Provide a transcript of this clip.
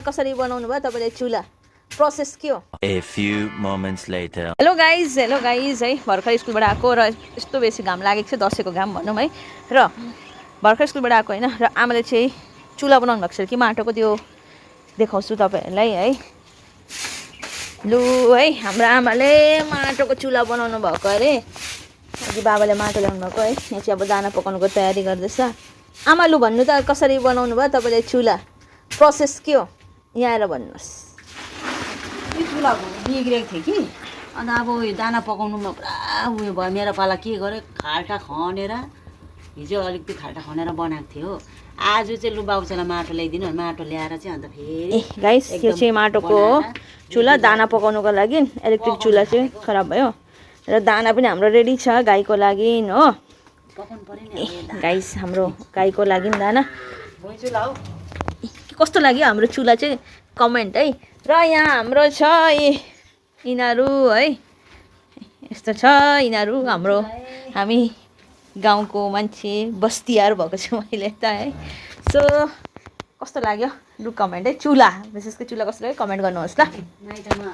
कसरी बनाउनु भयो तपाईले चुला प्रोसेस के हो A few moments later. Hello guys है भर्खर स्कुलबाट आएको र यस्तो बेसी घाम लागेको छ दसैँको घाम भनौँ है र भर्खर स्कुलबाट आएको होइन र आमाले चाहिँ चुला बनाउनु भएको छ कि माटोको त्यो देखाउँछु तपाईँहरूलाई है लु है हाम्रो आमाले माटोको चुला बनाउनु भएको अरे अघि बाबाले माटो ल्याउनु भएको है यहाँ चाहिँ अब दाना पकाउनुको तयारी गर्दैछ आमा लु भन्नु त कसरी बनाउनु भयो तपाईँले चुला प्रोसेस के हो यहाँ आएर भन्नुहोस् चुला बिग्रेको थियो कि अन्त अब दाना पकाउनुमा पुरा उयो भयो मेरो पाला के गरेँ खाल्टा खनेर हिजो अलिकति खाल्टा खनेर बनाएको थियो हो आज चाहिँ लु बाबुचालाई माटो ल्याइदिनु माटो ल्याएर चाहिँ अन्त फेरि गाइस यो चाहिँ माटोको चुला दाना पकाउनुको लागि इलेक्ट्रिक चुला चाहिँ खराब भयो र दाना पनि हाम्रो रेडी छ गाईको लागि हो पकाउनु पर्यो नि गाइस हाम्रो गाईको लागि दाना भुइँ चुला हो कस्तो लाग्यो हाम्रो चुला चाहिँ कमेन्ट है र यहाँ हाम्रो छ यिनीहरू है यस्तो छ यिनीहरू हाम्रो हामी गाउँको मान्छे बस्तीयार भएको छु मैले त है सो कस्तो लाग्यो लु कमेन्ट है चुला विशेष गरी चुला कस्तो लाग्यो कमेन्ट गर्नुहोस् ल नाइटमा